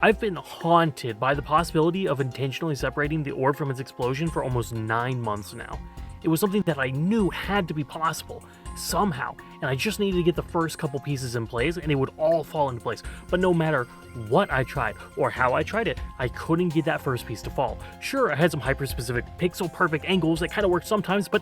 I've been haunted by the possibility of intentionally separating the orb from its explosion for almost 9 months now. It was something that I knew had to be possible, somehow, and I just needed to get the first couple pieces in place and it would all fall into place. But no matter what I tried, or how I tried it, I couldn't get that first piece to fall. Sure, I had some hyper-specific pixel-perfect angles that kind of worked sometimes, but...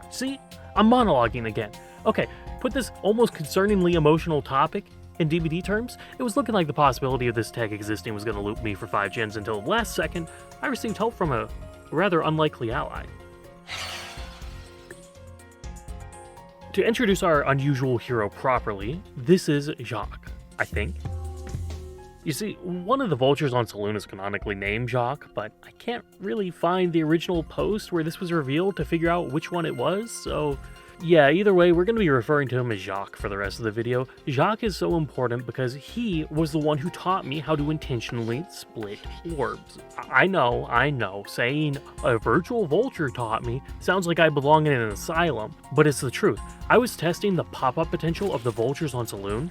See? I'm monologuing again. Okay, put this almost concerningly emotional topic in DBD terms, it was looking like the possibility of this tech existing was going to loop me for 5 gens until the last second I received help from a rather unlikely ally. To introduce our unusual hero properly, this is Jacques, I think. You see, one of the vultures on Saloon is canonically named Jacques, but I can't really find the original post where this was revealed to figure out which one it was, so... yeah, either way, we're going to be referring to him as Jacques for the rest of the video. Jacques is so important because he was the one who taught me how to intentionally split orbs. I know, saying a virtual vulture taught me sounds like I belong in an asylum, but it's the truth. I was testing the pop-up potential of the vultures on Saloon,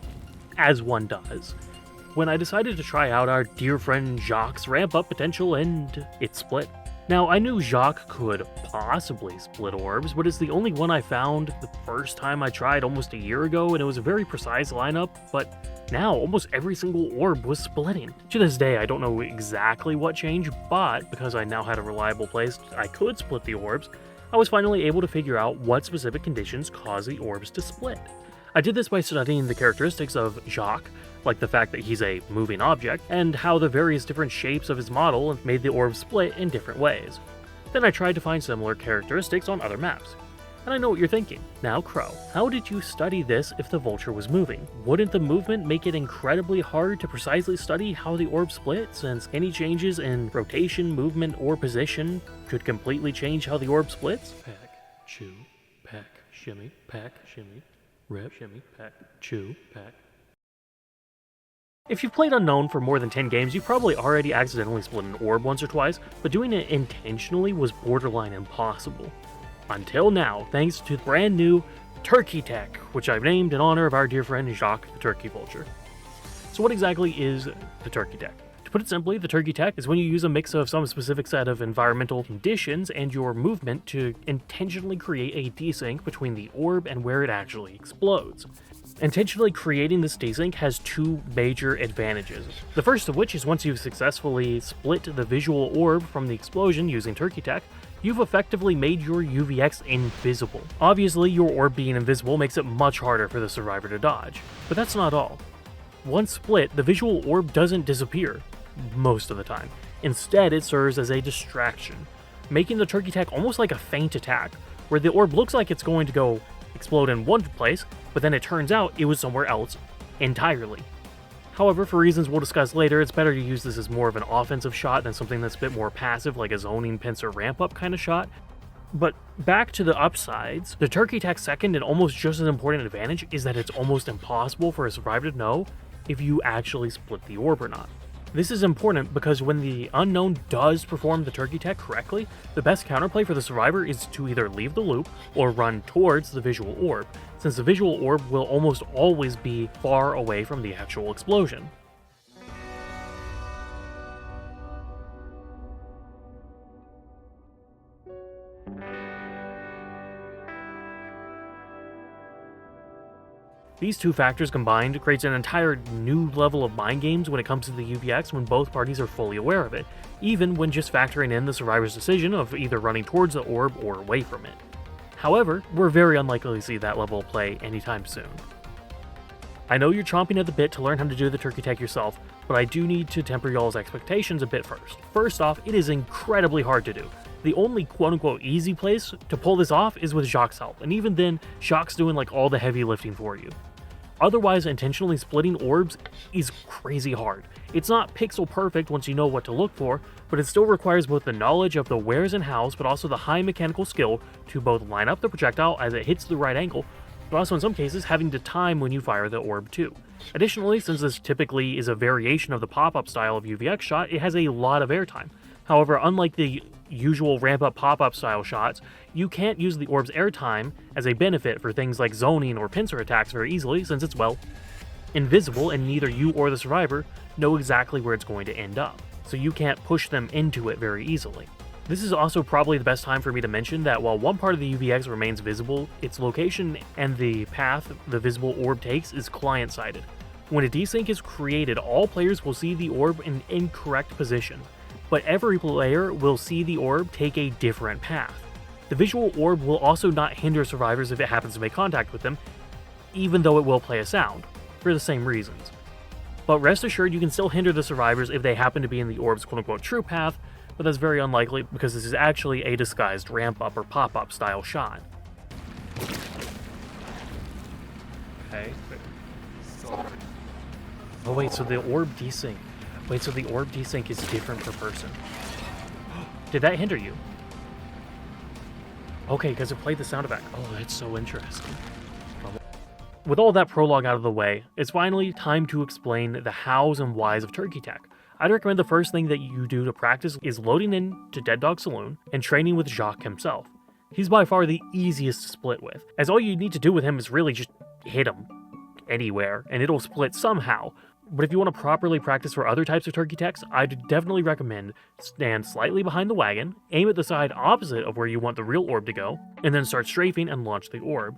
as one does, when I decided to try out our dear friend Jacques' ramp-up potential, and it split. Now, I knew Jacques could possibly split orbs, but it's the only one I found the first time I tried almost a year ago, and it was a very precise lineup, but now almost every single orb was splitting. To this day, I don't know exactly what changed, but because I now had a reliable place I could split the orbs, I was finally able to figure out what specific conditions cause the orbs to split. I did this by studying the characteristics of Jacques, like the fact that he's a moving object, and how the various different shapes of his model made the orb split in different ways. Then I tried to find similar characteristics on other maps. And I know what you're thinking. Now, Crow, how did you study this if the vulture was moving? Wouldn't the movement make it incredibly hard to precisely study how the orb split, since any changes in rotation, movement, or position could completely change how the orb splits? Peck, chew, peck, shimmy, rip, shimmy, peck, chew, peck. If you've played Unknown for more than 10 games, you've probably already accidentally split an orb once or twice, but doing it intentionally was borderline impossible. Until now, thanks to the brand new Turkey Tech, which I've named in honor of our dear friend Jacques the Turkey Vulture. So what exactly is the Turkey Tech? To put it simply, the Turkey Tech is when you use a mix of some specific set of environmental conditions and your movement to intentionally create a desync between the orb and where it actually explodes. Intentionally creating this desync has 2 major advantages. The first of which is once you've successfully split the visual orb from the explosion using Turkey Tech, you've effectively made your UVX invisible. Obviously, your orb being invisible makes it much harder for the survivor to dodge. But that's not all. Once split, the visual orb doesn't disappear, most of the time. Instead, it serves as a distraction, making the Turkey Tech almost like a feint attack, where the orb looks like it's going to go explode in one place, but then it turns out it was somewhere else entirely. However, for reasons we'll discuss later, it's better to use this as more of an offensive shot than something that's a bit more passive, like a zoning pincer ramp-up kind of shot. But back to the upsides, the Turkey Tech's second and almost just as important advantage is that it's almost impossible for a survivor to know if you actually split the orb or not. This is important because when the Unknown does perform the Turkey Tech correctly, the best counterplay for the survivor is to either leave the loop or run towards the visual orb, since the visual orb will almost always be far away from the actual explosion. These 2 factors combined creates an entire new level of mind games when it comes to the UVX when both parties are fully aware of it, even when just factoring in the survivor's decision of either running towards the orb or away from it. However, we're very unlikely to see that level of play anytime soon. I know you're chomping at the bit to learn how to do the Turkey Tech yourself, but I do need to temper y'all's expectations a bit first. First off, it is incredibly hard to do. The only quote-unquote easy place to pull this off is with Jacques' help, and even then, Jacques' doing like all the heavy lifting for you. Otherwise, intentionally splitting orbs is crazy hard. It's not pixel perfect once you know what to look for, but it still requires both the knowledge of the wheres and hows, but also the high mechanical skill to both line up the projectile as it hits the right angle, but also in some cases having to time when you fire the orb too. Additionally, since this typically is a variation of the pop-up style of UVX shot, it has a lot of airtime. However, unlike the usual ramp-up pop-up style shots, you can't use the orb's airtime as a benefit for things like zoning or pincer attacks very easily, since it's, well, invisible and neither you or the survivor know exactly where it's going to end up, so you can't push them into it very easily. This is also probably the best time for me to mention that while one part of the UVX remains visible, its location and the path the visible orb takes is client-sided. When a desync is created, all players will see the orb in an incorrect position, but every player will see the orb take a different path. The visual orb will also not hinder survivors if it happens to make contact with them, even though it will play a sound, for the same reasons. But rest assured, you can still hinder the survivors if they happen to be in the orb's quote-unquote true path, but that's very unlikely because this is actually a disguised ramp-up or pop-up style shot. Okay. Oh wait, so the orb desync. Wait, so the orb desync is different per person. Did that hinder you? Okay, because it played the sound effect. Oh, that's so interesting. With all that prologue out of the way, it's finally time to explain the hows and whys of Turkey Tech. I'd recommend the first thing that you do to practice is loading in to Dead Dog Saloon and training with Jacques himself. He's by far the easiest to split with, as all you need to do with him is really just hit him anywhere, and it'll split somehow. But if you want to properly practice for other types of Turkey Techs, I'd definitely recommend stand slightly behind the wagon, aim at the side opposite of where you want the real orb to go, and then start strafing and launch the orb.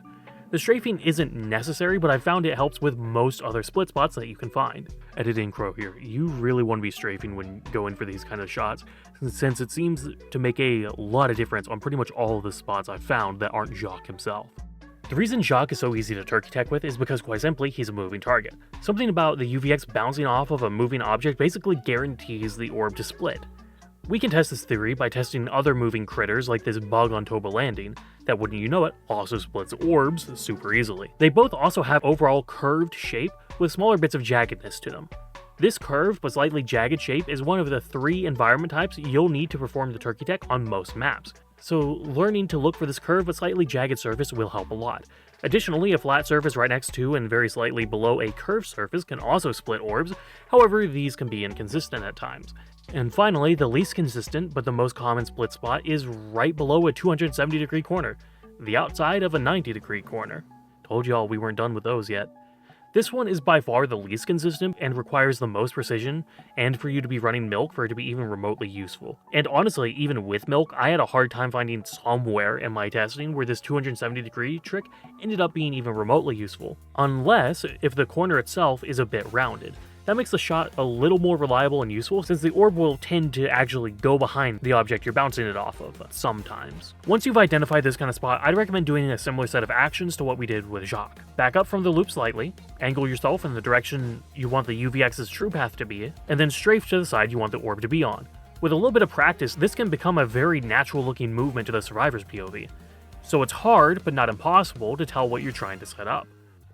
The strafing isn't necessary, but I found it helps with most other split spots that you can find. Editing Crow here, you really want to be strafing when going for these kind of shots, since it seems to make a lot of difference on pretty much all of the spots I've found that aren't Jacques himself. The reason Jacques is so easy to Turkey Tech with is because, quite simply, he's a moving target. Something about the UVX bouncing off of a moving object basically guarantees the orb to split. We can test this theory by testing other moving critters like this bug on Toba Landing, that wouldn't you know it, also splits orbs super easily. They both also have overall curved shape with smaller bits of jaggedness to them. This curved but slightly jagged shape is one of the 3 environment types you'll need to perform the Turkey Tech on most maps, so learning to look for this curved but slightly jagged surface will help a lot. Additionally, a flat surface right next to and very slightly below a curved surface can also split orbs, however these can be inconsistent at times. And finally, the least consistent but the most common split spot is right below a 270-degree corner, the outside of a 90-degree corner. Told y'all we weren't done with those yet. This one is by far the least consistent and requires the most precision, and for you to be running milk for it to be even remotely useful. And honestly, even with milk, I had a hard time finding somewhere in my testing where this 270-degree trick ended up being even remotely useful, unless if the corner itself is a bit rounded. That makes the shot a little more reliable and useful, since the orb will tend to actually go behind the object you're bouncing it off of, sometimes. Once you've identified this kind of spot, I'd recommend doing a similar set of actions to what we did with Jacques. Back up from the loop slightly, angle yourself in the direction you want the UVX's true path to be, and then strafe to the side you want the orb to be on. With a little bit of practice, this can become a very natural looking movement to the survivor's POV. So it's hard, but not impossible, to tell what you're trying to set up.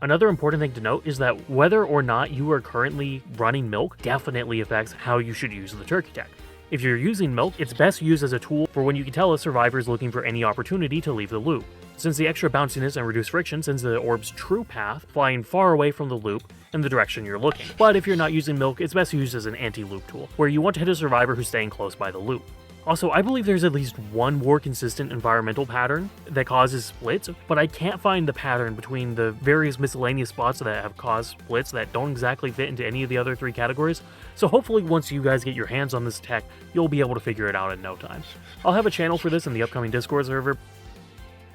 Another important thing to note is that whether or not you are currently running milk definitely affects how you should use the Turkey Tech. If you're using milk, it's best used as a tool for when you can tell a survivor is looking for any opportunity to leave the loop, since the extra bounciness and reduced friction sends the orb's true path flying far away from the loop in the direction you're looking. But if you're not using milk, it's best used as an anti-loop tool, where you want to hit a survivor who's staying close by the loop. Also, I believe there's at least one more consistent environmental pattern that causes splits, but I can't find the pattern between the various miscellaneous spots that have caused splits that don't exactly fit into any of the other 3 categories, so hopefully once you guys get your hands on this tech, you'll be able to figure it out in no time. I'll have a channel for this in the upcoming Discord server.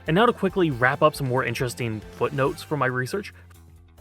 And now to quickly wrap up some more interesting footnotes from my research.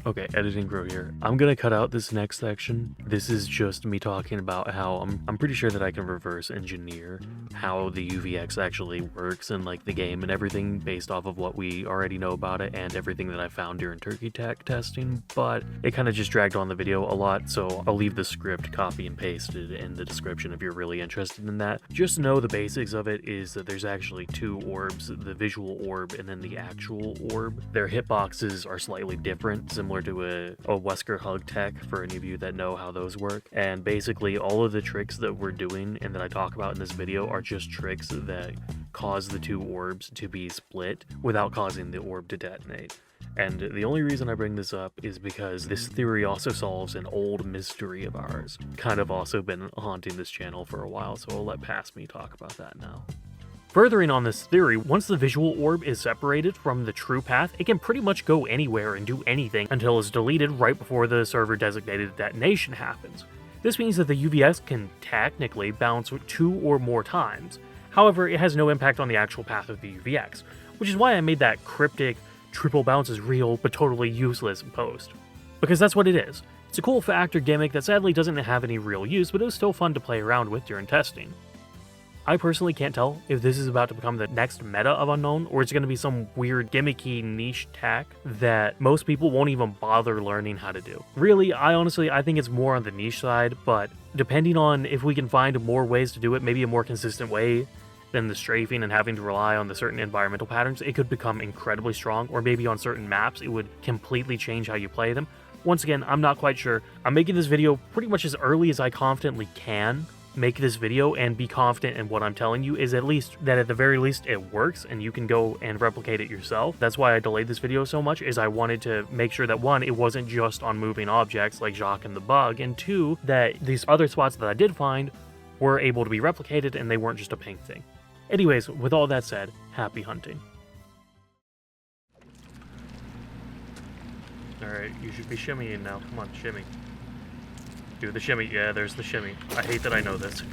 Okay, editing Crow here. I'm gonna cut out this next section. This is just me talking about how I'm pretty sure that I can reverse engineer how the UVX actually works in like the game and everything based off of what we already know about it and everything that I found during Turkey Tech testing, but it kind of just dragged on the video a lot, so I'll leave the script copy and pasted in the description if you're really interested in that. Just know the basics of it is that there's actually 2 orbs, the visual orb and then the actual orb. Their hitboxes are slightly different, similar to a wesker hug tech for any of you that know how those work. And basically all of the tricks that we're doing and that I talk about in this video are just tricks that cause the 2 orbs to be split without causing the orb to detonate. And the only reason I bring this up is because this theory also solves an old mystery of ours. Kind of also been haunting this channel for a while, so I'll let past me talk about that now. Furthering on this theory, once the visual orb is separated from the true path, it can pretty much go anywhere and do anything until it's deleted right before the server designated detonation happens. This means that the UVX can technically bounce 2 or more times. However, it has no impact on the actual path of the UVX, which is why I made that cryptic triple bounce is real but totally useless post. Because that's what it is. It's a cool factor gimmick that sadly doesn't have any real use, but it was still fun to play around with during testing. I personally can't tell if this is about to become the next meta of Unknown, or it's going to be some weird gimmicky niche tack that most people won't even bother learning how to do. Really, I think it's more on the niche side, but depending on if we can find more ways to do it, maybe a more consistent way than the strafing and having to rely on the certain environmental patterns, it could become incredibly strong, or maybe on certain maps it would completely change how you play them. Once again, I'm not quite sure. I'm making this video pretty much as early as I confidently can make this video and be confident in what I'm telling you is at the very least it works and you can go and replicate it yourself. That's why I delayed this video so much, is I wanted to make sure that 1, it wasn't just on moving objects like Jacques and the bug, and 2, that these other spots that I did find were able to be replicated and they weren't just a ping thing. Anyways, with all that said, happy hunting. Alright, you should be shimmying now. Come on, shimmy. Do the shimmy. Yeah, there's the shimmy. I hate that I know this.